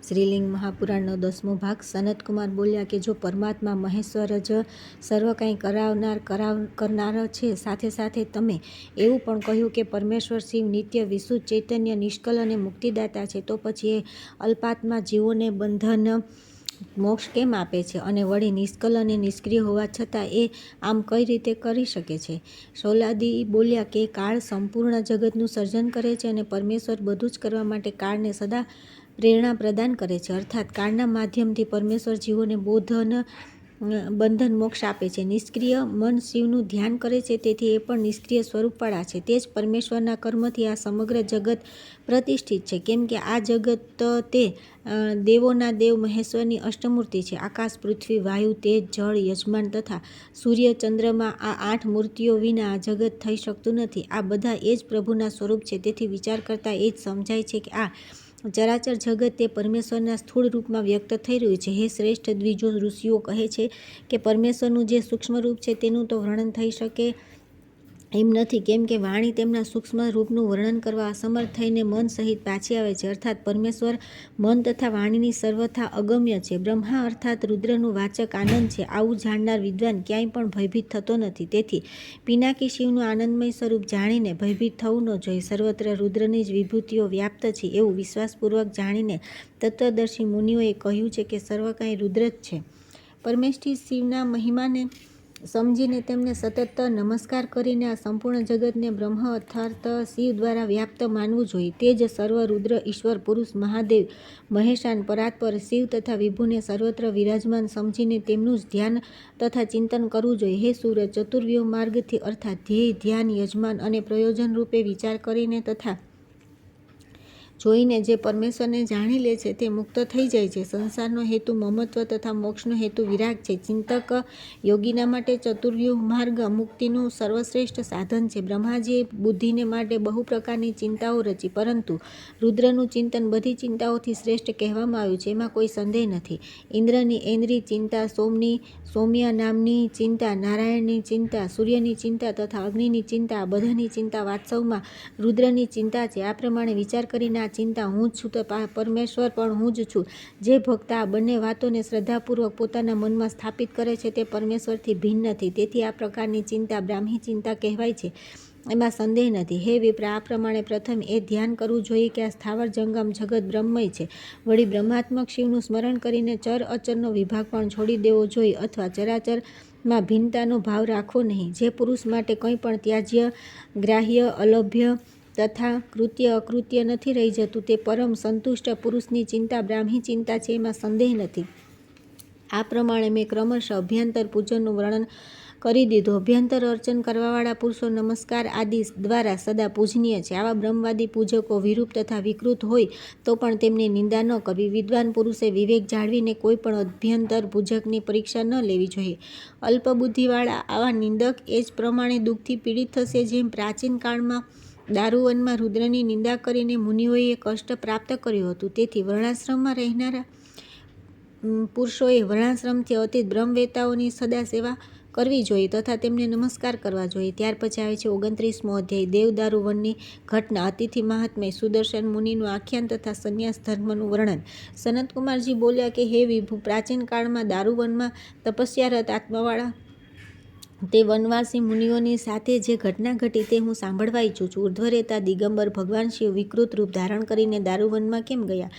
શ્રીલિંગ મહાપુરાણનો 10મો ભાગ. સનતકુમાર બોલ્યા કે જો પરમાત્મા મહેશ્વર જ સર્વ કંઈ કરનાર છે, સાથે સાથે તમે એવું પણ કહ્યું કે પરમેશ્વર શિવ નિત્ય વિશુદ્ધ ચૈતન્ય નિષ્કલ અને મુક્તિદાતા છે, તો પછી એ અલ્પાત્મા જીવોને બંધન મોક્ષ કેમ આપે છે? અને વળી નિષ્કલ અને નિષ્ક્રિય હોવા છતાં એ આમ કઈ રીતે કરી શકે છે? શૌલાદી બોલ્યા કે કાળ સંપૂર્ણ જગતનું સર્જન કરે છે અને પરમેશ્વર બધું જ કરવા માટે કાળને સદા પ્રેરણા પ્રદાન કરે છે, અર્થાત કાળના માધ્યમથી પરમેશ્વર જીવોને બંધન મોક્ષ આપે છે. નિષ્ક્રિય મન શિવનું ધ્યાન કરે છે, તેથી એ પણ નિષ્ક્રિય સ્વરૂપવાળા છે. તે જ પરમેશ્વરના કર્મથી આ સમગ્ર જગત પ્રતિષ્ઠિત છે, કેમ કે આ જગત તે દેવોના દેવ મહેશ્વરની અષ્ટમૂર્તિ છે. આકાશ, પૃથ્વી, વાયુ, તેજ, જળ, યજમાન તથા સૂર્ય, ચંદ્રમા, આ 8 મૂર્તિઓ વિના આ જગત થઈ શકતું નથી. આ બધા એ જ પ્રભુના સ્વરૂપ છે. તેથી વિચાર કરતાં એ જ સમજાય છે કે આ ચરાચર જગત તે પરમેશ્વરના સ્થૂળ રૂપમાં વ્યક્ત થઈ રહ્યું છે. હે શ્રેષ્ઠ દ્વિજો, ઋષિઓ કહે છે કે પરમેશ્વરનું જે સૂક્ષ્મ રૂપ છે તેનું તો વર્ણન થઈ શકે એમ નથી, કેમ કે વાણી તેમના સૂક્ષ્મ રૂપનું વર્ણન કરવા અસમર્થ થઈને મન સહિત પાછી આવે છે. અર્થાત પરમેશ્વર મન તથા વાણીની સર્વથા અગમ્ય છે. બ્રહ્મા અર્થાત રુદ્રનું વાચક આનંદ છે. આવું જાણનાર વિદ્વાન ક્યાંય પણ ભયભીત થતો નથી. તેથી પિનાકી શિવનું આનંદમય સ્વરૂપ જાણીને ભયભીત થવું ન જોઈએ. સર્વત્ર રુદ્રની જ વિભૂતિઓ વ્યાપ્ત છે એવું વિશ્વાસપૂર્વક જાણીને તત્વદર્શી મુનિઓએ કહ્યું છે કે સર્વ કાંઈ રુદ્ર જ છે. પરમેષ્ઠી શિવના મહિમાને સમજીને તેમને સતત નમસ્કાર કરીને આ સંપૂર્ણ જગતને બ્રહ્મ અર્થાત શિવ દ્વારા વ્યાપ્ત માનવું જોઈએ. તે જ સર્વ રુદ્ર, ઈશ્વર, પુરુષ, મહાદેવ, મહેશાન, પરાત્પર, શિવ તથા વિભુને સર્વત્ર વિરાજમાન સમજીને તેમનું જ ધ્યાન તથા ચિંતન કરવું જોઈએ. હે સૂરજ, ચતુર્વ્યુહ માર્ગથી અર્થાત ધ્યેય, ધ્યાન, યજમાન અને પ્રયોજન રૂપે વિચાર કરીને તથા જોઈને જે પરમેશ્વરને જાણી લે છે તે મુક્ત થઈ જાય છે. સંસારનો હેતુ મમત્વ તથા મોક્ષનો હેતુ વિરાગ છે. ચિંતક યોગીના માટે ચતુર્વ્યુહ માર્ગ મુક્તિનું સર્વશ્રેષ્ઠ સાધન છે. બ્રહ્માજીએ બુદ્ધિને માટે બહુ પ્રકારની ચિંતાઓ રચી, પરંતુ રુદ્રનું ચિંતન બધી ચિંતાઓથી શ્રેષ્ઠ કહેવામાં આવ્યું છે, એમાં કોઈ સંદેહ નથી. ઇન્દ્રની ઐન્દ્રી ચિંતા, સોમની સૌમ્યા નામની ચિંતા, નારાયણની ચિંતા, સૂર્યની ચિંતા તથા અગ્નિની ચિંતા, આ બધાની ચિંતા વાસ્તવમાં રુદ્રની ચિંતા છે. આ પ્રમાણે વિચાર કરીને આ ચિંતા હું જ છું તો પરમેશ્વર પણ હું જ છું. જે ભક્ત આ બંને વાતોને શ્રદ્ધાપૂર્વક પોતાના મનમાં સ્થાપિત કરે છે તે પરમેશ્વરથી ભિન્ન નથી. તેથી આ પ્રકારની ચિંતા બ્રાહ્મી ચિંતા કહેવાય છે, એમાં સંદેહ નથી. હે વિપ્ર, આ પ્રમાણે પ્રથમ એ ધ્યાન કરવું જોઈએ કે આ સ્થાવર જંગમ જગત બ્રહ્મમય છે. વળી બ્રહ્માત્મક શિવનું સ્મરણ કરીને ચર અચરનો વિભાગ પણ છોડી દેવો જોઈએ અથવા ચરાચરમાં ભિન્નતાનો ભાવ રાખવો નહીં. જે પુરુષ માટે કંઈ પણ ત્યાજ્ય, ગ્રાહ્ય, અલભ્ય તથા કૃત્ય અકૃત્ય નથી રહી જતું, તે પરમ સંતુષ્ટ પુરુષની ચિંતા બ્રાહ્મી ચિંતા છે, એમાં સંદેહ નથી. આ પ્રમાણે મેં ક્રમશઃ અભ્યંતર પૂજનનું વર્ણન કરી દીધું. અભ્યંતર અર્ચન કરવાવાળા પુરુષો નમસ્કાર આદિ દ્વારા સદા પૂજનીય છે. આવા બ્રહ્મવાદી પૂજકો વિરૂપ તથા વિકૃત હોય તો પણ તેમની નિંદા ન કરવી. વિદ્વાન પુરુષે વિવેક જાળવીને કોઈ પણ અભ્યંતર પૂજકની પરીક્ષા ન લેવી જોઈએ. અલ્પબુદ્ધિવાળા આવા નિંદક એ જ પ્રમાણે દુઃખથી પીડિત થશે જેમ પ્રાચીન કાળમાં દારૂવનમાં રુદ્રની નિંદા કરીને મુનિઓએ કષ્ટ પ્રાપ્ત કર્યું હતું. તેથી વર્ણાશ્રમમાં રહેનારા પુરુષોએ વર્ણાશ્રમથી અતીત બ્રહ્મવેતાઓની સદા સેવા કરવી જોઈએ તથા તેમને નમસ્કાર કરવા જોઈએ. ત્યાર પછી આવે છે 29મો અધ્યાય, દેવ દારૂવનની ઘટના, અતિથિ મહાત્મ્ય, સુદર્શન મુનિનું આખ્યાન તથા સંન્યાસ ધર્મનું વર્ણન. સનતકુમારજી બોલ્યા કે હે વિભુ, પ્રાચીન કાળમાં દારૂવનમાં તપસ્યારત આત્માવાળા તે વનવાસી મુનિઓની સાથે જે ઘટના ઘટી તે હું સાંભળવા ઈચ્છું છું. ઉર્ધ્વરેતા દિગંબર ભગવાન શિવ વિકૃત રૂપ ધારણ કરીને દારૂવનમાં કેમ ગયા?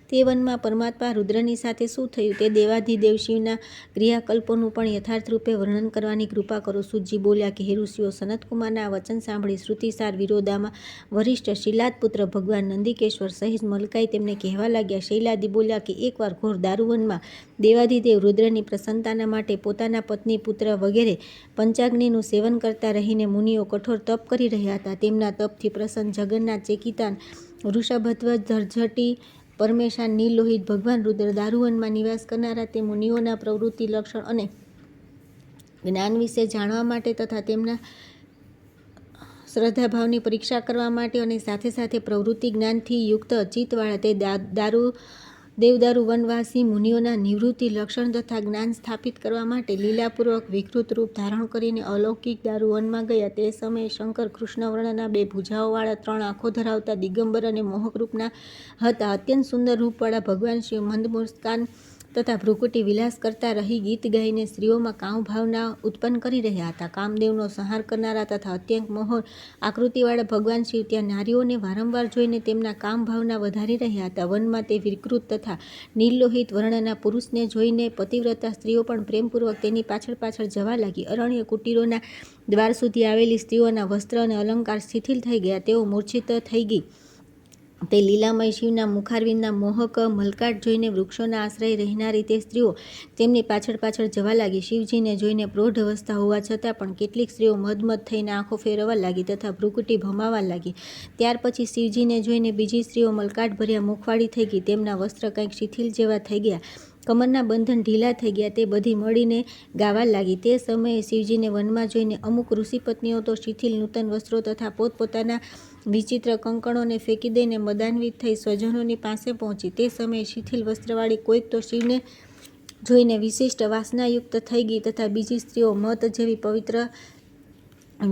તે વનમાં પરમાત્મા રુદ્રની સાથે શું થયું? તે દેવાધિદેવ શિવના ક્રિયાકલ્પોનું પણ યથાર્થ રૂપે વર્ણન કરવાની કૃપા કરો. સૂતજી બોલ્યા કે હે ઋષિઓ, સનતકુમારના આ વચન સાંભળી શ્રુતિસાર વિરોધામાં વરિષ્ઠ શિલાદ પુત્ર ભગવાન નંદિકેશ્વર સહિત મલકાઈ તેમને કહેવા લાગ્યા. શૈલાદી બોલ્યા કે એકવાર ઘોર દારૂવનમાં દેવાધિદેવ રુદ્રની પ્રસન્નતાના માટે પોતાના પત્ની, પુત્ર વગેરે પંચાગ્નિનું સેવન કરતા રહીને મુનિઓ કઠોર તપ કરી રહ્યા હતા. તેમના તપથી પ્રસન્ન જગન્નાથ, ચેકિતાન, વૃષભધ્વજ, ધરઝટી, પરમેશાન, નીલલોહિત ભગવાન રુદ્ર દારૂવનમાં નિવાસ કરનારા તે મુનિઓના પ્રવૃત્તિ, લક્ષણ અને જ્ઞાન વિશે જાણવા માટે તથા તેમના શ્રદ્ધાભાવની પરીક્ષા કરવા માટે અને સાથે સાથે પ્રવૃત્તિ જ્ઞાનથી યુક્ત ચિત્તવાળા તે દેવદારુ વનવાસી મુનિઓના નિવૃત્તિ લક્ષણ તથા જ્ઞાન સ્થાપિત કરવા માટે લીલાપૂર્વક વિકૃત રૂપ ધારણ કરીને અલૌકિક દારૂ વનમાં ગયા. તે સમયે શંકર કૃષ્ણવર્ણના 2 ભુજાઓવાળા 3 આંખો ધરાવતા દિગંબર અને મોહક રૂપના હતા. અત્યંત સુંદર રૂપવાળા ભગવાન શિવ મંદ મુસ્કાન તથા ભ્રુકુટી વિલાસ કરતા રહી ગીત ગાઈને સ્ત્રીઓમાં કામ ભાવના ઉત્પન્ન કરી રહ્યા હતા. કામદેવનો સંહાર કરનારા તથા અત્યંત મોહર આકૃતિવાળા ભગવાન શિવ ત્યાં નારીઓને વારંવાર જોઈને તેમના કામ ભાવના વધારી રહ્યા હતા. વનમાં તે વિકૃત તથા નીલલોહિત વર્ણના પુરુષને જોઈને પતિવ્રતા સ્ત્રીઓ પણ પ્રેમપૂર્વક તેની પાછળ પાછળ જવા લાગી. અરણ્ય કુટીરોના દ્વાર સુધી આવેલી સ્ત્રીઓના વસ્ત્ર અને અલંકાર શિથિલ થઈ ગયા. તેઓ મૂર્છિત થઈ ગઈ. તે લીલામય શિવના મુખારવિંદના મોહક મલકાટ જોઈને વૃક્ષોના આશ્રય રહેનારી તે સ્ત્રીઓ તેમની પાછળ પાછળ જવા લાગી. શિવજીને જોઈને પ્રૌઢ અવસ્થા હોવા છતાં પણ કેટલીક સ્ત્રીઓ મદમદ થઈને આંખો ફેરવવા લાગી તથા ભ્રુકુટી ભમાવા લાગી. ત્યાર પછી શિવજીને જોઈને બીજી સ્ત્રીઓ મલકાટ ભર્યા મુખવાળી થઈ ગઈ. તેમના વસ્ત્ર કંઈક શિથિલ જેવા થઈ ગયા. કમરના બંધન ઢીલા થઈ ગયા. તે બધી મળીને ગાવા લાગી. તે સમયે શિવજીને વનમાં જોઈને અમુક ઋષિપત્નીઓ તો શિથિલ નૂતન વસ્ત્રો તથા પોતપોતાના વિચિત્ર કંકણોને ફેંકી દઈને મદાન્વિત થઈ સ્વજનોની પાસે પહોંચી. તે સમયે શિથિલ વસ્ત્રવાળી કોઈક તો શિવને જોઈને વિશિષ્ટ વાસનાયુક્ત થઈ ગઈ તથા બીજી સ્ત્રીઓ મત જેવી પવિત્ર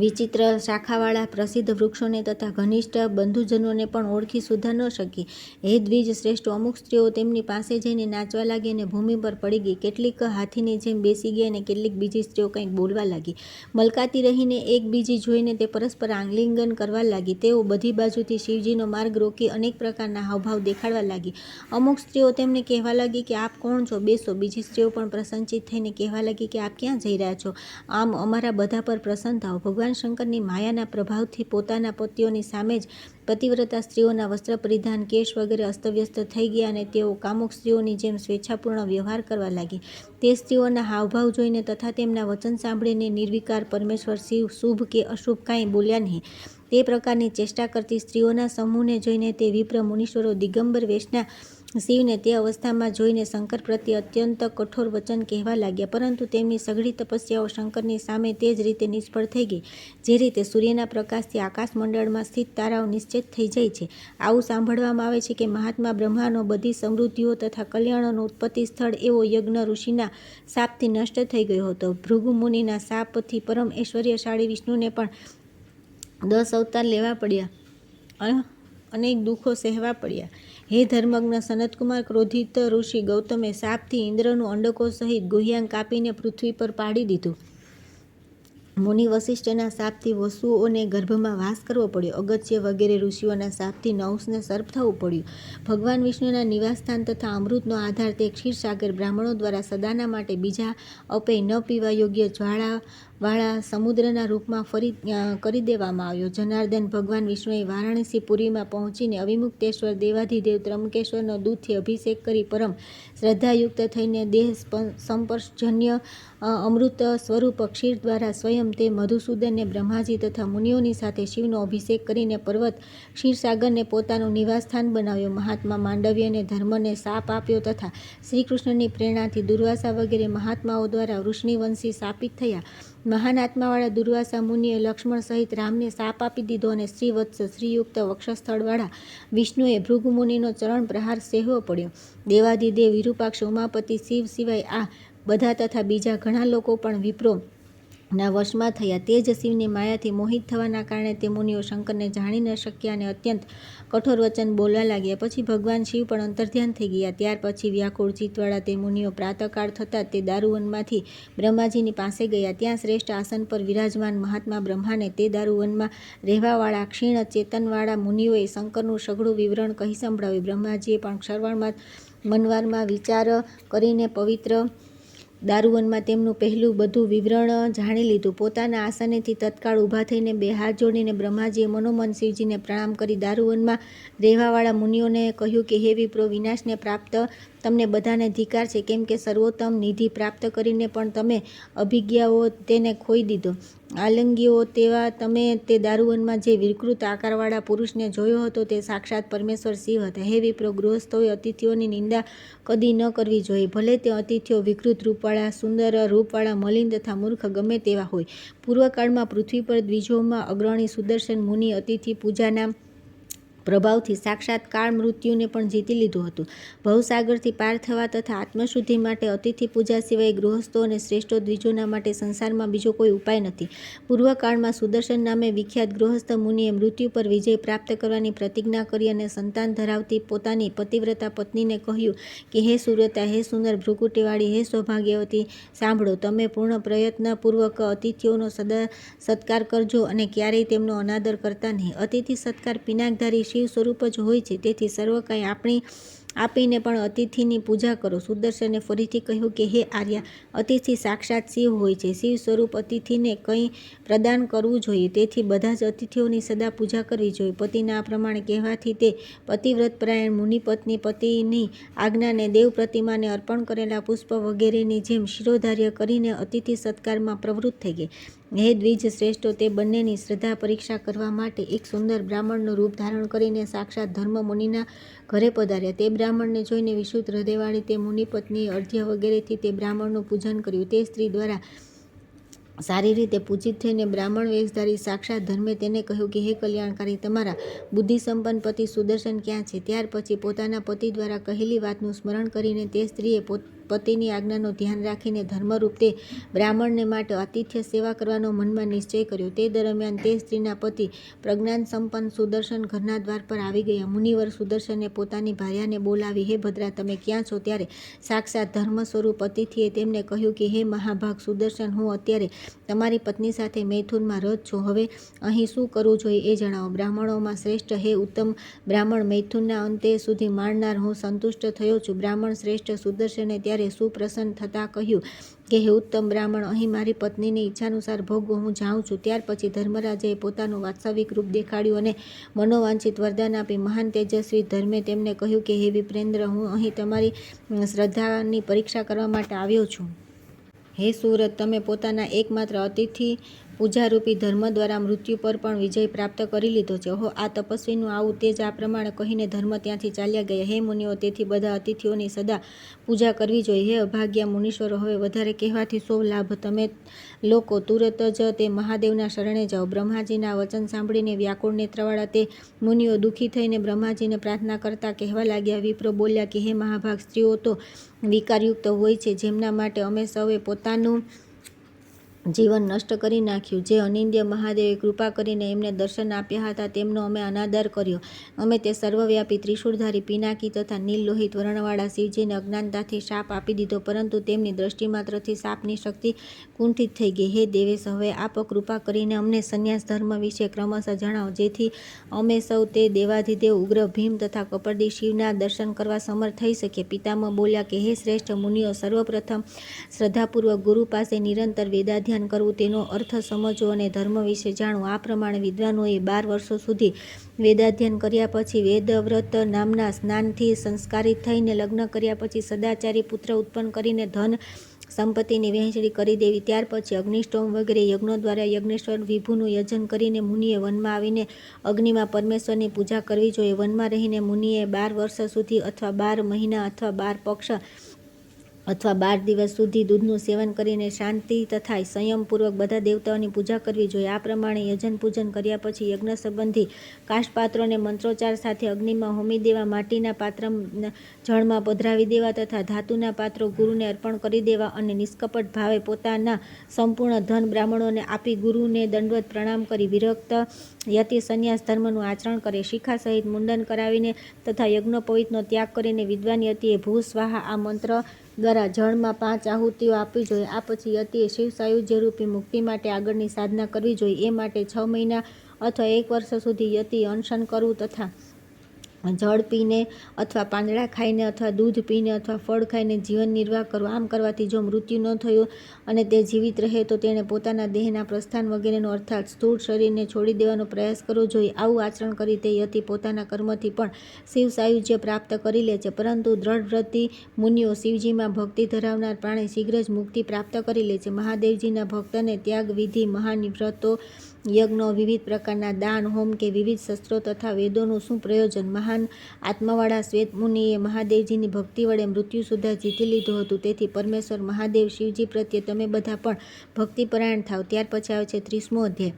વિચિત્ર શાખાવાળા પ્રસિદ્ધ વૃક્ષોને તથા ઘનિષ્ઠ બંધુજનોને પણ ઓળખી સુદ્ધા ન શકી. હે દ્વિજ શ્રેષ્ઠો, અમુક સ્ત્રીઓ તેમની પાસે જઈને નાચવા લાગી અને ભૂમિ પર પડી ગઈ. કેટલીક હાથીની જેમ બેસી ગઈ અને કેટલીક બીજી સ્ત્રીઓ કંઈક બોલવા લાગી. મલકાતી રહીને એક બીજી જોઈને તે પરસ્પર આલિંગન કરવા લાગી. તેઓ બધી બાજુથી શિવજીનો માર્ગ રોકી અનેક પ્રકારના હાવભાવ દેખાડવા લાગી. અમુક સ્ત્રીઓ તેમને કહેવા લાગી કે આપ કોણ છો, બેસો. બીજી સ્ત્રીઓ પણ પ્રસન્નચિત્ત થઈને કહેવા લાગી કે આપ ક્યાં જઈ રહ્યા છો, આમ અમારા બધા પર પ્રસન્ન થાઓ. ભગવાન શંકરની માયાના પ્રભાવથી પોતાના પતિઓની સામે જ પતિવ્રતા સ્ત્રીઓના વસ્ત્ર પરિધાન કેશ વગેરે અસ્તવ્યસ્ત થઈ ગયા અને તેઓ કામુક સ્ત્રીઓની જેમ સ્વેચ્છાપૂર્ણ વ્યવહાર કરવા લાગી. તે સ્ત્રીઓના હાવભાવ જોઈને તથા તેમના વચન સાંભળીને નિર્વિકાર પરમેશ્વર શિવ શુભ કે અશુભ કાંઈ બોલ્યા નહીં. તે પ્રકારની ચેષ્ટા કરતી સ્ત્રીઓના સમૂહને જોઈને તે વિપ્ર મુનીશ્વરો દિગંબર વેશના શિવને તે અવસ્થામાં જોઈને શંકર પ્રત્યે અત્યંત કઠોર વચન કહેવા લાગ્યા. પરંતુ તેમની સઘળી તપસ્યાઓ શંકરની સામે તે જ રીતે નિષ્ફળ થઈ ગઈ જે રીતે સૂર્યના પ્રકાશથી આકાશમંડળમાં સ્થિત તારાઓ નિશ્ચિત થઈ જાય છે. આવું સાંભળવામાં આવે છે કે મહાત્મા બ્રહ્માનો બધી સમૃદ્ધિઓ તથા કલ્યાણોનું ઉત્પત્તિ સ્થળ એવો યજ્ઞ ઋષિના શાપથી નષ્ટ થઈ ગયો હતો. ભૃગુ મુનિના શાપથી પરમ ઐશ્વર્યશાળી વિષ્ણુને પણ 10 અવતાર લેવા પડ્યા, અનેક દુઃખો સહેવા પડ્યા. હે ધર્મજ્ઞ સનતકુમાર, ક્રોધિત ઋષિ ગૌતમે શાપથી ઇન્દ્રનું અંડકો સહિત ગુહ્યાંગ કાપીને પૃથ્વી પર પાડી દીધું. મુનિ વસિષ્ઠના શાપથી વસુઓને ગર્ભમાં વાસ કરવો પડ્યો. અગસ્ત્ય વગેરે ઋષિઓના શાપથી નહુષને સર્પ થવું પડ્યું. ભગવાન વિષ્ણુના નિવાસસ્થાન તથા અમૃતનો આધાર તે ક્ષીરસાગર બ્રાહ્મણો દ્વારા સદાના માટે બીજા અપેય ન પીવા યોગ્ય જ્વાળાવાળા સમુદ્રના રૂપમાં કરી દેવામાં આવ્યો. જનાર્દન ભગવાન વિષ્ણુએ વારાણસીપુરીમાં પહોંચીને અવિમુક્તેશ્વર દેવાધિદેવ ત્રંબકેશ્વરનો દૂધથી અભિષેક કરી પરમ શ્રદ્ધાયુક્ત થઈને દેહ સંપર્શજન્ય અમૃત સ્વરૂપ ક્ષીર દ્વારા સ્વયં તે મધુસૂદનને બ્રહ્માજી તથા મુનિઓની સાથે શિવનો અભિષેક કરીને પર્વત ક્ષીરસાગરને પોતાનું નિવાસસ્થાન બનાવ્યો. મહાત્મા માંડવ્યને ધર્મને શાપ આપ્યો તથા શ્રીકૃષ્ણની પ્રેરણાથી દુર્વાસા વગેરે મહાત્માઓ દ્વારા વૃષ્ણિવંશી શાપિત થયા. મહાન આત્માવાળા દુર્વાસા મુનિએ લક્ષ્મણ સહિત રામને શાપ આપી દીધો અને શ્રીવત્સ શ્રીયુક્ત વક્ષસ્થળવાળા વિષ્ણુએ ભૃગુ મુનિનો ચરણ પ્રહાર સહેવો પડ્યો. દેવાધિદેવ વિરૂપાક્ષ ઉમાપતિ શિવ સિવાય આ બધા તથા બીજા ઘણા લોકો પણ વિપ્રો ના વશમાં થયા. તે જ શિવની માયાથી મોહિત થવાના કારણે તે મુનિઓ શંકરને જાણી ન શક્યા અને અત્યંત કઠોર વચન બોલવા લાગ્યા. પછી ભગવાન શિવ પણ અંતર્ધ્યાન થઈ ગયા. ત્યાર પછી વ્યાકુળ ચિત્તવાળા તે મુનિઓ પ્રાતઃકાળ થતાં તે દારૂવનમાંથી બ્રહ્માજીની પાસે ગયા. ત્યાં શ્રેષ્ઠ આસન પર વિરાજમાન મહાત્મા બ્રહ્માને તે દારૂવનમાં રહેવાવાળા ક્ષીણ ચેતનવાળા મુનિઓએ શંકરનું સઘળું વિવરણ કહી સંભળાવ્યું. બ્રહ્માજીએ પણ ક્ષરવારમાં મનવારમાં વિચાર કરીને પવિત્ર દારૂવનમાં તેમનું પહેલું બધું વિવરણ જાણી લીધું. પોતાના આસનેથી તત્કાળ ઊભા થઈને 2 હાથ જોડીને બ્રહ્માજીએ મનોમન શિવજીને પ્રણામ કરી દારૂવનમાં રહેવાવાળા મુનિઓને કહ્યું કે હે વિપ્રો, વિનાશને પ્રાપ્ત તમને બધાને ધિકાર છે, કેમ કે સર્વોત્તમ નિધિ પ્રાપ્ત કરીને પણ તમે અભિજ્ઞાઓ તેને ખોઈ દીધો. આલંગીઓ તેવા તમે તે દારૂવનમાં જે વિકૃત આકારવાળા પુરુષને જોયો હતો તે સાક્ષાત પરમેશ્વર શિવ હતા. હે વિપ્રો, ગૃહસ્થોએ અતિથિઓની નિંદા કદી ન કરવી જોઈએ, ભલે તે અતિથિઓ વિકૃત રૂપવાળા, સુંદર રૂપવાળા, મલિન તથા મૂર્ખ ગમે તેવા હોય. પૂર્વકાળમાં પૃથ્વી પર દ્વિજોમાં અગ્રણી સુદર્શન મુનિ અતિથિ પૂજાના પ્રભાવથી સાક્ષાત કાળ મૃત્યુને પણ જીતી લીધું હતું. ભવસાગરથી પાર થવા તથા આત્મશુદ્ધિ માટે અતિથિ પૂજા સિવાય ગૃહસ્થો અને શ્રેષ્ઠો દ્વિજોના માટે સંસારમાં બીજો કોઈ ઉપાય નથી. પૂર્વકાળમાં સુદર્શન નામે વિખ્યાત ગૃહસ્થ મુનિએ મૃત્યુ પર વિજય પ્રાપ્ત કરવાની પ્રતિજ્ઞા કરી અને સંતાન ધરાવતી પોતાની પતિવ્રતા પત્નીને કહ્યું કે હે સુરતા, હે સુંદર ભ્રુકુટીવાળી, હે સૌભાગ્યવતી, સાંભળો, તમે પૂર્ણ પ્રયત્નપૂર્વક અતિથિઓનો સદા સત્કાર કરજો અને ક્યારેય તેમનો અનાદર કરતા નહીં. અતિથિ સત્કાર પિનાકધારી શિવ સ્વરૂપ જ હોય છે, તેથી સર્વ કંઈ આપીને પણ અતિથિની પૂજા કરો. સુદર્શને ફરીથી કહ્યું કે હે આર્યા, અતિથિ સાક્ષાત શિવ હોય છે. શિવ સ્વરૂપ અતિથિને કંઈ પ્રદાન કરવું જોઈએ, તેથી બધા જ અતિથિઓની સદા પૂજા કરવી જોઈએ. પતિના આ પ્રમાણે કહેવાથી તે પતિવ્રતપરાયણ મુનિપત્ની પતિની આજ્ઞાને દેવ પ્રતિમાને અર્પણ કરેલા પુષ્પ વગેરેની જેમ શિરોધાર્ય કરીને અતિથિ સત્કારમાં પ્રવૃત્ત થઈ ગઈ. હે દ્વિજ શ્રેષ્ઠો, તે બંનેની શ્રદ્ધા પરીક્ષા કરવા માટે એક સુંદર બ્રાહ્મણનું રૂપ ધારણ કરીને સાક્ષાત ધર્મ મુનિના ઘરે પધાર્યા. તે બ્રાહ્મણને જોઈને વિશુદ્ધ હૃદયવાળી તે મુનિપત્નીએ અર્ધ્ય વગેરેથી તે બ્રાહ્મણનું પૂજન કર્યું. તે સ્ત્રી દ્વારા સારી રીતે પૂજિત થઈને બ્રાહ્મણ વેશધારી સાક્ષાત ધર્મે તેને કહ્યું કે હે કલ્યાણકારી, તમારા બુદ્ધિસંપન્ન પતિ સુદર્શન ક્યાં છે? ત્યાર પછી પોતાના પતિ દ્વારા કહેલી વાતનું સ્મરણ કરીને તે સ્ત્રીએ પતિની આજ્ઞાનું ધ્યાન રાખીને ધર્મરૂપ તે બ્રાહ્મણને માટે આતિથ્ય સેવા કરવાનો મનમાં નિશ્ચય કર્યો. તે દરમિયાન તે સ્ત્રીના પતિ પ્રજ્ઞાન સંપન્ન સુદર્શન ઘરના દ્વાર પર આવી ગયા. મુનિવર સુદર્શને પોતાની ભાર્યાને બોલાવી, હે ભદ્રા, તમે ક્યાં છો? ત્યારે સાક્ષાત ધર્મ સ્વરૂપ અતિથિએ તેમને કહ્યું કે હે મહાભાગ સુદર્શન, હું અત્યારે તમારી પત્ની સાથે મૈથુનમાં રત છું. હવે અહીં શું કરવું જોઈએ એ જણાવો. બ્રાહ્મણોમાં શ્રેષ્ઠ, હે ઉત્તમ બ્રાહ્મણ, મૈથુનના અંતે સુધી માણનાર હું સંતુષ્ટ થયો છું. બ્રાહ્મણ શ્રેષ્ઠ સુદર્શને ત્યારે સુપ્રસન્ન થતાં કહ્યું કે હે ઉત્તમ બ્રાહ્મણ, અહીં મારી પત્નીની ઈચ્છાનુસાર ભોગવો, હું જાઉં છું. ત્યાર પછી ધર્મરાજાએ પોતાનું વાસ્તવિક રૂપ દેખાડ્યું અને મનોવાંછિત વરદાન આપી મહાન તેજસ્વી ધર્મે તેમને કહ્યું કે હે વિપ્રેન્દ્ર, હું અહીં તમારી શ્રદ્ધાની પરીક્ષા કરવા માટે આવ્યો છું. હે સુરત, તમે પોતાના એકમાત્ર અતિથિ પૂજારૂપી ધર્મ દ્વારા મૃત્યુ પર પણ વિજય પ્રાપ્ત કરી લીધો છે. ઓહો, આ તપસ્વીનું આવું તેજ! આ પ્રમાણે કહીને ધર્મ ત્યાંથી ચાલ્યા ગયા. હે મુનિઓ, તેથી બધા અતિથિઓની સદા પૂજા કરવી જોઈએ. હે અભાગ્યા મુનીશ્વરો, હવે વધારે કહેવાથી શો લાભ? તમે લોકો તુરત જ તે મહાદેવના શરણે જાઓ. બ્રહ્માજીના વચન સાંભળીને વ્યાકુળ નેત્રવાળા તે મુનિઓ દુઃખી થઈને બ્રહ્માજીને પ્રાર્થના કરતા કહેવા લાગ્યા. વિપ્ર બોલ્યા કે હે મહાભાગ, સ્ત્રીઓ તો વિકારયુક્ત હોય છે, જેમના માટે અમે સૌએ પોતાનું જીવન નષ્ટ કરી નાખ્યું. જે અનિંદ્ય મહાદેવે કૃપા કરીને એમને દર્શન આપ્યા હતા, તેમનો અમે અનાદર કર્યો. અમે તે સર્વવ્યાપી ત્રિશૂળધારી પિનાકી તથા નીલ લોહિત વર્ણવાળા શિવજીને અજ્ઞાનતાથી શાપ આપી દીધો, પરંતુ તેમની દ્રષ્ટિ માત્રથી શાપની શક્તિ કુંઠિત થઈ ગઈ. હે દેવેશ, હવે આપ કૃપા કરીને અમને સંન્યાસ ધર્મ વિશે ક્રમશઃ જણાવો, જેથી અમે સૌ તે દેવાધિદેવ ઉગ્ર ભીમ તથા કપર્દી શિવના દર્શન કરવા સમર્થ થઈ શકીએ. પિતામહ બોલ્યા કે હે શ્રેષ્ઠ મુનિઓ, સર્વપ્રથમ શ્રદ્ધાપૂર્વક ગુરુ પાસે નિરંતર વેદાધ્યાન કરવું, તેનો અર્થ સમજવો અને ધર્મ વિશે જાણવું. આ પ્રમાણે વિદ્વાનોએ 12 વર્ષો સુધી વેદાધ્યાન કર્યા પછી વેદવ્રત નામના સ્નાનથી સંસ્કારિત થઈને લગ્ન કર્યા પછી સદાચારી પુત્ર ઉત્પન્ન કરીને ધન સંપત્તિની વહેંચણી કરી દેવી. ત્યાર પછી અગ્નિષ્ટોમ વગેરે યજ્ઞો દ્વારા યજ્ઞેશ્વર વિભુનું યજન કરીને મુનિએ વનમાં આવીને અગ્નિમાં પરમેશ્વરની પૂજા કરવી જોઈએ. વનમાં રહીને મુનિએ 12 વર્ષ સુધી અથવા 12 મહિના અથવા 12 પક્ષ અથવા 12 દિવસ સુધી દૂધનું સેવન કરીને શાંતિ તથા સંયમપૂર્વક બધા દેવતાઓની પૂજા કરવી જોઈએ. આ પ્રમાણે યજન પૂજન કર્યા પછી યજ્ઞ સંબંધી કાષ્ઠપાત્રોને મંત્રોચ્ચાર સાથે અગ્નિમાં હોમી દેવા, માટીના પાત્ર જળમાં પધરાવી દેવા તથા ધાતુના પાત્રો ગુરુને અર્પણ કરી દેવા અને નિષ્કપટ ભાવે પોતાના સંપૂર્ણ ધન બ્રાહ્મણોને આપી ગુરુને દંડવત પ્રણામ કરી વિરક્ત યતિ સંન્યાસ ધર્મનું આચરણ કરે. શિખા સહિત મુંડન કરાવીને તથા યજ્ઞોપવિતનો ત્યાગ કરીને વિદ્વાન યતિએ ભૂ સ્વાહા આ મંત્ર દ્વારા જળમાં 5 આહુતિઓ આપવી જોઈએ. આ પછી યતિએ શિવ સાયુજ્યરૂપી મુક્તિ માટે આગળની સાધના કરવી જોઈએ. એ માટે 6 મહિના અથવા 1 વર્ષ સુધી યતિ અનશન કરવું તથા જળ પીને અથવા પાંદડા ખાઈને અથવા દૂધ પીને અથવા ફળ ખાઈને જીવન નિર્વાહ કરવો. આમ કરવાથી જો મૃત્યુ ન થયું અને તે જીવિત રહે તો તેણે પોતાના દેહના પ્રસ્થાન વગેરેનો અર્થાત સ્થૂળ શરીરને છોડી દેવાનો પ્રયાસ કરવો જોઈએ. આવું આચરણ કરી તે યતિ પોતાના કર્મથી પણ શિવ સાયુજ્ય પ્રાપ્ત કરી લે છે. પરંતુ દ્રઢવ્રતી મુનિઓ શિવજીમાં ભક્તિ ધરાવનાર પ્રાણી શીઘ્ર જ મુક્તિ પ્રાપ્ત કરી લે છે. મહાદેવજીના ભક્તને ત્યાગ વિધિ, મહાન વ્રતો, યજ્ઞો, વિવિધ પ્રકારના દાન, હોમ કે વિવિધ શસ્ત્રો તથા વેદોનું શું પ્રયોજન? મહાન આત્માવાળા શ્વેત મુનિએ મહાદેવજીની ભક્તિ વડે મૃત્યુ સુદ્ધા જીતી લીધું હતું. તેથી પરમેશ્વર મહાદેવ શિવજી પ્રત્યે તમે બધા પણ ભક્તિપરાયણ થાવ. ત્યાર પછી આવે છે 30મો અધ્યાય.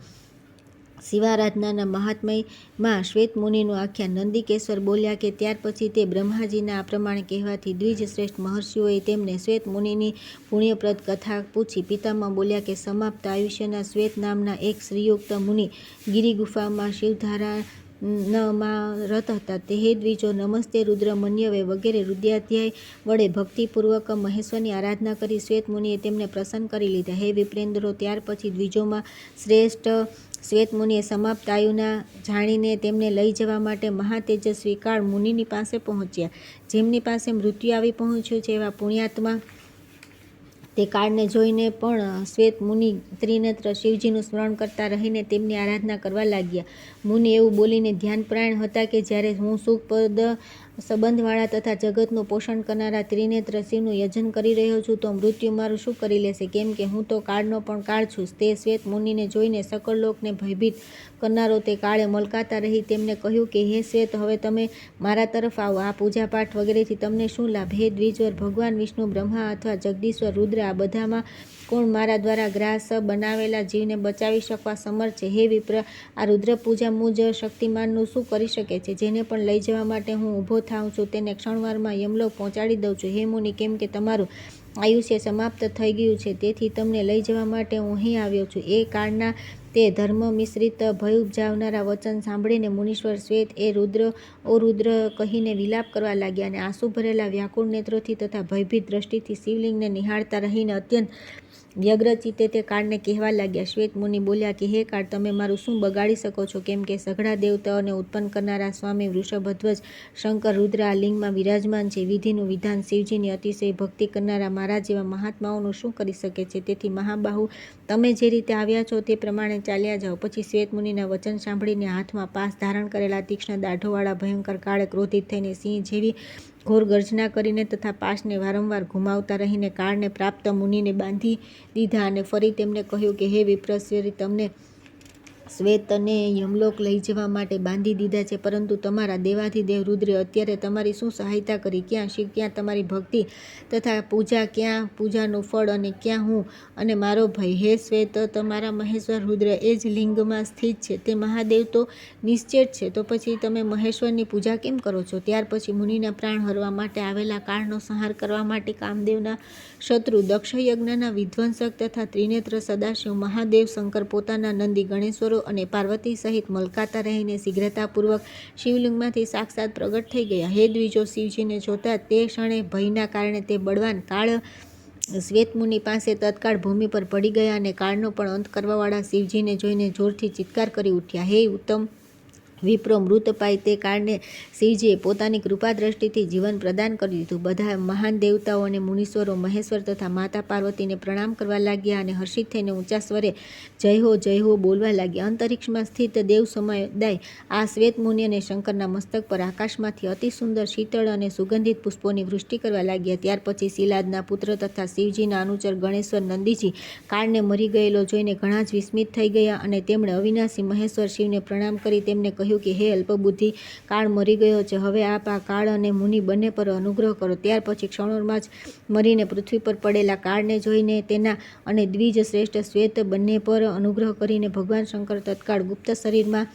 શિવારાધનાના મહાત્મ્યમાં શ્વેત મુનિનું આખ્યાન. નંદિકેશ્વર બોલ્યા કે ત્યાર પછી તે બ્રહ્માજીના આ પ્રમાણે કહેવાથી દ્વિજશ્રેષ્ઠ મહર્ષિઓએ તેમને શ્વેત મુનિની પુણ્યપ્રદ કથા પૂછી. પિતામહ બોલ્યા કે સમાપ્ત આયુષ્યના શ્વેત નામના એક શ્રીયુક્ત મુનિ ગિરિગુફામાં શિવધારાનમાં રત હતા. તે હે દ્વિજો, નમસ્તે રુદ્ર મન્યવે વગેરે રુદ્રાધ્યાય વડે ભક્તિપૂર્વક મહેશ્વરની આરાધના કરી શ્વેત મુનિએ તેમને પ્રસન્ન કરી લીધા. હે વિપ્રેન્દ્રો, ત્યાર પછી દ્વિજોમાં શ્રેષ્ઠ શ્વેત મુનિએ સમાપ્ત આયુના જાણીને તેમને લઈ જવા માટે મહાતેજસ્વી કાળ મુનિની પાસે પહોંચ્યા. જેમની પાસે મૃત્યુ આવી પહોંચ્યું છે એવા પુણ્યાત્મા તે કાળને જોઈને પણ શ્વેત મુનિ ત્રિનેત્ર શિવજીનું સ્મરણ કરતા રહીને તેમની આરાધના કરવા લાગ્યા. મુનિ એવું બોલીને ધ્યાનપરાયણ હતા કે જ્યારે હું સુખપદ સંબંધવાળા તથા જગતનું પોષણ કરનારા ત્રિનેત્ર શિવનું યજન કરી રહ્યો છું તો મૃત્યુ મારું શું કરી લેશે, કેમ કે હું તો કાળનો પણ કાળ છું. તે શ્વેત મુનિને જોઈને સકળ લોકને ભયભીત કરનારો તે કાળે મલકાતા રહી તેમને કહ્યું કે હે શ્વેત, હવે તમે મારા તરફ આવો. આ પૂજાપાઠ વગેરેથી તમને શું લાભ? હે દ્વિજવર, ભગવાન વિષ્ણુ, બ્રહ્મા અથવા જગદીશ્વર રુદ્ર આ બધામાં કોણ મારા દ્વારા ગ્રાસ બનાવેલા જીવને બચાવી શકવા સમર્થ છે? હે વિપ્ર, આ રુદ્ર પૂજા મુજ શક્તિમાનનું શું કરી શકે છે? જેને પણ લઈ જવા માટે હું ઊભો થાઉં છું તેને ક્ષણવારમાં યમલોક પહોંચાડી દઉં છું. હે મુનિ, કેમ કે તમારું આયુષ્ય સમાપ્ત થઈ ગયું છે તેથી તમને લઈ જવા માટે હું અહીં આવ્યો છું. એ કાળના તે ધર્મ મિશ્રિત ભય ઉપજાવનારા વચન સાંભળીને મુનીશ્વર શ્વેત એ રુદ્ર ઓ રુદ્ર કહીને વિલાપ કરવા લાગ્યા અને આંસુ ભરેલા વ્યાકુળ નેત્રોથી તથા ભયભીત દ્રષ્ટિથી શિવલિંગને નિહાળતા રહીને અત્યંત વ્યગ્રચિત્તે તે કાળને કહેવા લાગ્યા. શ્વેત મુનિ બોલ્યા કે હે કાળ, તમે મારું શું બગાડી શકો છો? કેમ કે સઘળા દેવતાઓને ઉત્પન્ન કરનારા સ્વામી વૃષભધ્વજ શંકર રુદ્ર આ લિંગમાં વિરાજમાન છે. વિધિનું વિધાન શિવજીની અતિશય ભક્તિ કરનારા મારા જેવા મહાત્માઓનું શું કરી શકે છે? તેથી મહાબાહુ, તમે જે રીતે આવ્યા છો તે પ્રમાણે ચાલ્યા જાઓ. પછી શ્વેત મુનિના વચન સાંભળીને હાથમાં પાસ ધારણ કરેલા તીક્ષ્ણ દાઢોવાળા ભયંકર કાળે ક્રોધિત થઈને સિંહ જેવી ઘોર ગર્જના કરીને તથા પાસને વારંવાર ઘુમાવતા રહીને કાળને પ્રાપ્ત મુનિને બાંધી દીધા અને ફરી તેમને કહ્યું કે હે વિપ્રેશ્વરી, તમને શ્વેતને યમલોક લઈ જવા માટે બાંધી દીધા છે, પરંતુ તમારા દેવાધિદેવ રુદ્રે અત્યારે તમારી શું સહાયતા કરી? ક્યાં શિવ, ક્યાં તમારી ભક્તિ તથા પૂજા, ક્યાં પૂજાનું ફળ અને ક્યાં હું અને મારો ભય? હે શ્વેત, તમારા મહેશ્વર રુદ્ર એ જ લિંગમાં સ્થિત છે. તે મહાદેવ તો નિશ્ચેત છે, તો પછી તમે મહેશ્વરની પૂજા કેમ કરો છો? ત્યાર પછી મુનિના પ્રાણ હરવા માટે આવેલા કાળનો સંહાર કરવા માટે કામદેવના શત્રુ દક્ષયજ્ઞના વિધ્વંસક તથા ત્રિનેત્ર સદાશિવ મહાદેવ શંકર પોતાના નંદી ગણેશ્વરો અને પાર્વતી સહિત મલકાતા રહીને શીઘ્રતાપૂર્વક શિવલિંગમાંથી સાક્ષાત પ્રગટ થઈ ગયા. હે દ્વિજો, શિવજીને જોતા તે ક્ષણે ભયના કારણે તે બળવાન કાળ શ્વેત મુનિ પાસે તત્કાળ ભૂમિ પર પડી ગયા અને કાળનો પણ અંત કરવાવાળા શિવજીને જોઈને જોરથી ચિત્કાર કરી ઉઠ્યા. હે ઉત્તમ વિપ્રો, મૃત પાય તે કાળને શિવજીએ પોતાની કૃપા દ્રષ્ટિથી જીવન પ્રદાન કરી દીધું. બધા મહાન દેવતાઓ અને મુનીશ્વરો મહેશ્વર તથા માતા પાર્વતીને પ્રણામ કરવા લાગ્યા અને હર્ષિત થઈને ઊંચા સ્વરે જય હો બોલવા લાગ્યા. અંતરિક્ષમાં સ્થિત દેવ સમુદાય આ શ્વેત મુનિ અને શંકરના મસ્તક પર આકાશમાંથી અતિ સુંદર, શીતળ અને સુગંધિત પુષ્પોની વૃષ્ટિ કરવા લાગ્યા. ત્યાર પછી શિલાદના પુત્ર તથા શિવજીના અનુચર ગણેશ્વર નંદીજી કાળને મરી ગયેલો જોઈને ઘણા જ વિસ્મિત થઈ ગયા અને તેમણે અવિનાશી મહેશ્વર શિવને પ્રણામ કરી તેમને કહ્યું કે હે અલ્પબુદ્ધિ, કાળ મરી ગયો છે, હવે આપ આ કાળ અને મુનિ બંને પર અનુગ્રહ કરો. ત્યાર પછી ક્ષણોમાં જ મરીને પૃથ્વી પર પડેલા કાળને જોઈને તેના અને દ્વિજ શ્રેષ્ઠ શ્વેત બંને પર અનુગ્રહ કરીને ભગવાન શંકર તત્કાળ ગુપ્ત શરીરમાં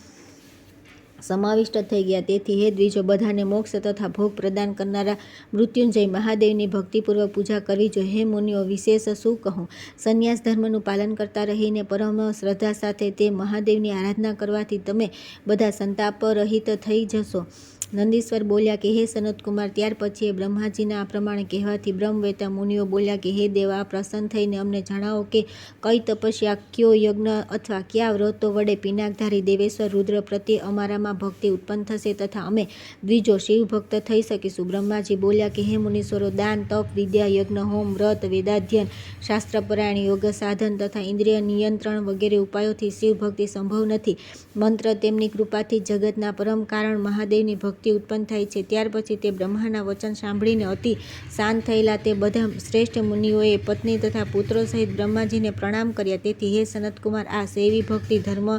સમાવિષ્ટ થઈ ગયા. તેથી હે દ્વિજો, બધાને મોક્ષ તથા ભોગ પ્રદાન કરનારા મૃત્યુંજય મહાદેવની ભક્તિપૂર્વક પૂજા કરવી જોઈએ. હે મુનિઓ, વિશેષ શું કહું? સંન્યાસ ધર્મનું પાલન કરતા રહીને પરમ શ્રદ્ધા સાથે તે મહાદેવની આરાધના કરવાથી તમે બધા સંતાપ રહિત થઈ જશો. નંદીશ્વર બોલ્યા કે હે સનતકુમાર, ત્યાર પછી એ બ્રહ્માજીના આ પ્રમાણે કહેવાથી બ્રહ્મવેતા મુનિઓ બોલ્યા કે હે દેવ, આ પ્રસન્ન થઈને અમને જણાવો કે કઈ તપસ્યા, કયો યજ્ઞ અથવા કયા વ્રતો વડે પિનાકધારી દેવેશ્વર રુદ્ર પ્રત્યે અમારામાં ભક્તિ ઉત્પન્ન થશે તથા અમે દ્વિજો શિવ ભક્ત થઈ શકીશું. બ્રહ્માજી બોલ્યા કે હે મુનીશ્વરો, દાન, તપ, વિદ્યા, યજ્ઞ, હોમ, વ્રત, વેદાધ્યન, શાસ્ત્રપરાયણ, યોગ સાધન તથા ઇન્દ્રિય નિયંત્રણ વગેરે ઉપાયોથી શિવ ભક્તિ સંભવ નથી. મંત્ર તેમની કૃપાથી જગતના પરમ કારણ મહાદેવની ભક્તિ ઉત્પન્ન થાય છે. ત્યાર પછી તે બ્રહ્માના વચન સાંભળીને અતિ શાંત થયેલા તે બધા શ્રેષ્ઠ મુનિઓએ પત્ની તથા પુત્રો સહિત બ્રહ્માજીને પ્રણામ કર્યા. તેથી હે સનતકુમાર, આ શૈવી ભક્તિ ધર્મ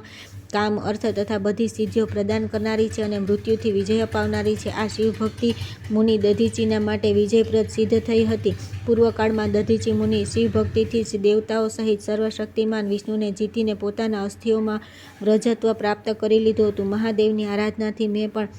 કામ, અર્થ તથા બધી સિદ્ધિઓ પ્રદાન કરનારી છે અને મૃત્યુથી વિજય અપાવનારી છે. આ શિવભક્તિ મુનિ દધીચીના માટે વિજયપ્રદ સિદ્ધ થઈ હતી. પૂર્વકાળમાં દધીચી મુનિ શિવભક્તિથી જ દેવતાઓ સહિત સર્વશક્તિમાન વિષ્ણુને જીતીને પોતાના અસ્થિઓમાં વ્રજત્વ પ્રાપ્ત કરી લીધું હતું. મહાદેવની આરાધનાથી મેં પણ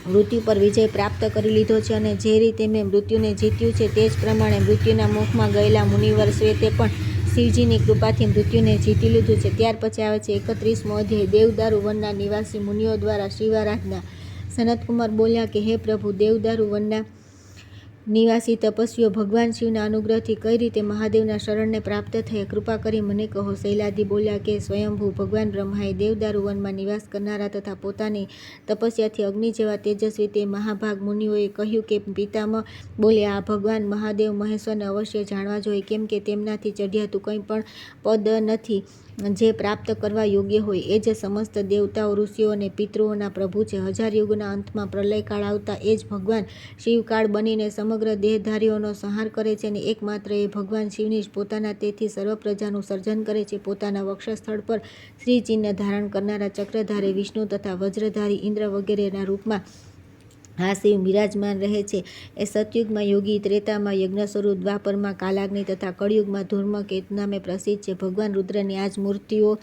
મૃત્યુ પર વિજય પ્રાપ્ત કરી લીધો છે અને જે રીતે મેં મૃત્યુને જીત્યું છે તે જ પ્રમાણે મૃત્યુના મુખમાં ગયેલા મુનિવર શ્વેતે પણ શિવજીની કૃપાથી મૃત્યુને જીતી લીધું છે. ત્યાર પછી આવે છે 31મો અધ્યાય, દેવદારુ વનના નિવાસી મુનિઓ દ્વારા શિવારાધના. સનતકુમાર બોલ્યા કે હે પ્રભુ, દેવદારુ વનના નિવાસી તપસ્વીઓ ભગવાન શિવના અનુગ્રહથી કઈ રીતે મહાદેવના શરણને પ્રાપ્ત થયા, કૃપા કરી મને કહો. શૈલાદી બોલ્યા કે સ્વયંભૂ ભગવાન બ્રહ્માએ દેવદારુ વનમાં નિવાસ કરનારા તથા પોતાની તપસ્યાથી અગ્નિ જેવા તેજસ્વી તે મહાભાગ મુનિઓએ કહ્યું કે પિતામહ બોલ્યા, આ ભગવાન મહાદેવ મહેશ્વરને અવશ્ય જાણવા જોઈએ, કેમ કે તેમનાથી ચઢિયાતું કંઈ પણ પદ નથી જે પ્રાપ્ત કરવા યોગ્ય હોય. એ જ સમસ્ત દેવતાઓ, ઋષિઓ અને પિતૃઓના પ્રભુ છે. 1000 યુગના અંતમાં પ્રલયકાળ આવતા એ જ ભગવાન શિવકાળ બનીને સમગ્ર દેહધારીઓનો સંહાર કરે છે અને એકમાત્ર એ ભગવાન શિવની જ પોતાના તેથી સર્વ પ્રજાનું સર્જન કરે છે. પોતાના વક્ષસ્થળ પર શ્રીચિહ્ન ધારણ કરનારા ચક્રધારી વિષ્ણુ તથા વજ્રધારી ઇન્દ્ર વગેરેના રૂપમાં આ શિવ બિરાજમાન રહે છે. એ સતયુગમાં યોગી, ત્રેતામાં યજ્ઞ સ્વરૂપ, દ્વાપરમાં કાલાગ્નિ તથા કળિયુગમાં ધૂમ્રકેતુ નામે પ્રસિદ્ધ છે. ભગવાન રુદ્રની આ જ મૂર્તિઓ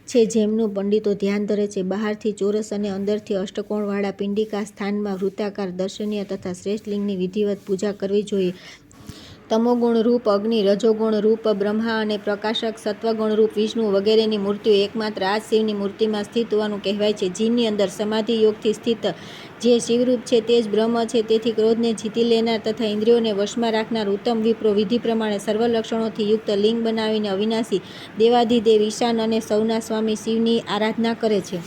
છે જેમનું પંડિતો ધ્યાન ધરે છે. બહારથી ચોરસ અને અંદરથી અષ્ટકોણવાળા પિંડિકા સ્થાનમાં વૃત્તાકાર દર્શનીય તથા શ્રેષ્ઠ લિંગની વિધિવત પૂજા કરવી જોઈએ. તમોગુણ રૂપ અગ્નિ, રજોગુણ રૂપ બ્રહ્મા અને પ્રકાશક સત્વગુણ રૂપ વિષ્ણુ વગેરેની મૂર્તિઓ એકમાત્ર આ જ શિવની મૂર્તિમાં સ્થિત હોવાનું કહેવાય છે. જેની અંદર સમાધિ યોગથી સ્થિત જે શિવરૂપ છે તે જ બ્રહ્મ છે. તેથી ક્રોધને જીતી લેનાર તથા ઇન્દ્રિયોને વશમાં રાખનાર ઉત્તમ વિપ્રો વિધિ પ્રમાણે સર્વ લક્ષણોથી યુક્ત લિંગ બનાવીને અવિનાશી દેવાધિદેવ ઈશાન અને સૌના સ્વામી શિવની આરાધના કરે છે.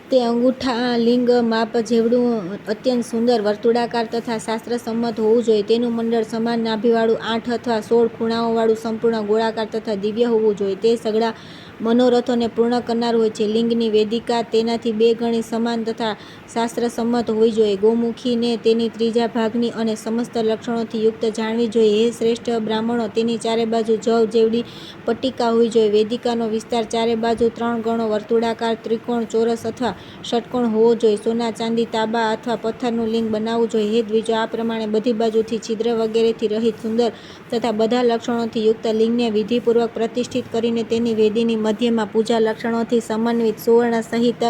તે અંગૂઠા લિંગ માપ જેવડું અત્યંત સુંદર વર્તુળાકાર તથા શાસ્ત્રસંમત હોવું જોઈએ. તેનું મંડળ સમાન નાભિવાળું, 8 અથવા 16 ખૂણાઓવાળું, સંપૂર્ણ ગોળાકાર તથા દિવ્ય હોવું જોઈએ. તે સઘળા મનોરથોને પૂર્ણ કરનાર હોય છે. લિંગની વેદિકા તેનાથી 2 ગણી સમાન તથા શાસ્ત્રસંમત હોવી જોઈએ. ગોમુખીને તેની ત્રીજા ભાગની અને સમસ્ત લક્ષણોથી યુક્ત જાણવી જોઈએ. હે શ્રેષ્ઠ બ્રાહ્મણો, તેની ચારે બાજુ જવ જેવડી પટ્ટિકા હોવી જોઈએ. વેદિકાનો વિસ્તાર ચારે બાજુ 3 ગણો વર્તુળાકાર, ત્રિકોણ, ચોરસ અથવા ષટકોણ હોવો જોઈએ. સોના, ચાંદી, તાંબા અથવા પથ્થરનું લિંગ બનાવવું જોઈએ. હે દ્વિજો, આ પ્રમાણે બધી બાજુથી છિદ્ર વગેરેથી રહિત સુંદર તથા બધા લક્ષણોથી યુક્ત લિંગને વિધિપૂર્વક પ્રતિષ્ઠિત કરીને તેની વેદીની મધ્યમાં પૂજા લક્ષણોથી સમન્વિત સુવર્ણ સહિત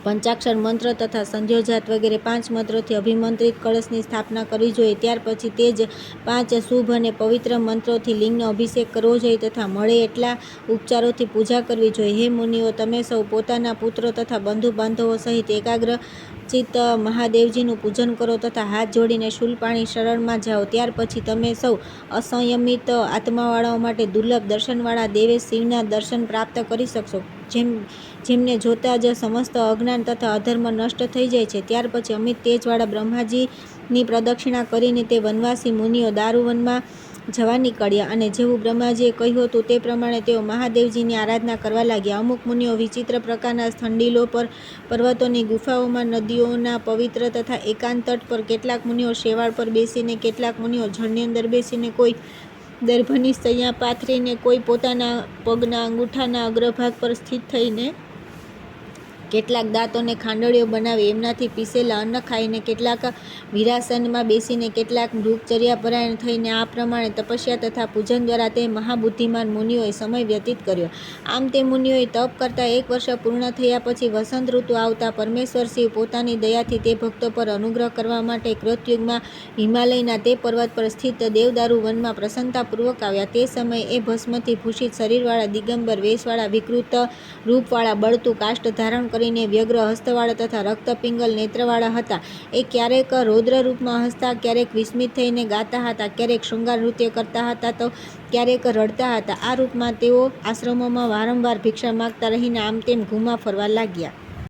પંચાક્ષર મંત્ર તથા સંધ્યોજાત વગેરે 5 મંત્રોથી અભિમંત્રિત કળશની સ્થાપના કરવી જોઈએ. ત્યાર પછી તે જ 5 શુભ અને પવિત્ર મંત્રોથી લિંગનો અભિષેક કરવો જોઈએ તથા મળે એટલા ઉપચારોથી પૂજા કરવી જોઈએ. હે મુનિઓ, તમે સૌ પોતાના પુત્રો તથા બંધુ બાંધવો સહિત એકાગ્ર ચિત્ત મહાદેવજીનું પૂજન કરો તથા હાથ જોડીને શૂલપાણી શરણમાં જાઓ. ત્યાર પછી તમે સૌ અસંયમિત આત્માવાળાઓ માટે દુર્લભ દર્શનવાળા દેવેશ શિવના દર્શન પ્રાપ્ત કરી શકશો, જેમને જોતા જ સમસ્ત અજ્ઞાન તથા અધર્મ નષ્ટ થઈ જાય છે. ત્યાર પછી અમિત તેજવાળા બ્રહ્માજીની પ્રદક્ષિણા કરીને તે વનવાસી મુનિઓ દારુવનમાં જવા નીકળ્યા અને જેવું બ્રહ્માજીએ કહ્યું હતું તે પ્રમાણે તેઓ મહાદેવજીની આરાધના કરવા લાગ્યા. અમુક મુનિઓ વિચિત્ર પ્રકારના સ્થંડિલો પર, પર્વતોની ગુફાઓમાં, નદીઓના પવિત્ર તથા એકાંત તટ પર, કેટલાક મુનિઓ શેવાળ પર બેસીને, કેટલાક મુનિઓ જળની અંદર બેસીને, કોઈ દર્ભની સૈયા પાથરીને, કોઈ પોતાના પગના અંગૂઠાના અગ્રભાગ પર સ્થિત થઈને, કેટલાક દાંતોને ખાંડળીઓ બનાવી એમનાથી પીસેલા અન્ન ખાઈને, કેટલાક વીરાસનમાં બેસીને, કેટલાક મૃગચર્યાપરાયણ થઈને આ પ્રમાણે તપસ્યા તથા પૂજન દ્વારા તે મહાબુદ્ધિમાન મુનિઓએ સમય વ્યતીત કર્યો. આમ તે મુનિઓએ તપ કરતા 1 વર્ષ પૂર્ણ થયા પછી વસંત ઋતુ આવતા પરમેશ્વર શિવ પોતાની દયાથી તે ભક્તો પર અનુગ્રહ કરવા માટે કૃતયુગમાં હિમાલયના તે પર્વત પર સ્થિત દેવદારુ વનમાં પ્રસન્નતાપૂર્વક આવ્યા. તે સમયે એ ભસ્મથી ભૂષિત શરીરવાળા, દિગંબર વેશવાળા, વિકૃત રૂપવાળા, બળતું કાષ્ઠ ધારણ કરીને વ્યગ્ર હસ્તવાળા તથા રક્તપિંગલ નેત્રવાળા હતા. એ ક્યારેક રૌદ્ર રૂપમાં હસતા, ક્યારેક વિસ્મિત થઈને ગાતા હતા, ક્યારેક શૃંગાર નૃત્ય કરતા હતા તો ક્યારેક રડતા હતા. આ રૂપમાં તેઓ આશ્રમોમાં વારંવાર ભિક્ષા માગતા રહીને આમ તેમ ઘૂમા ફરવા લાગ્યા.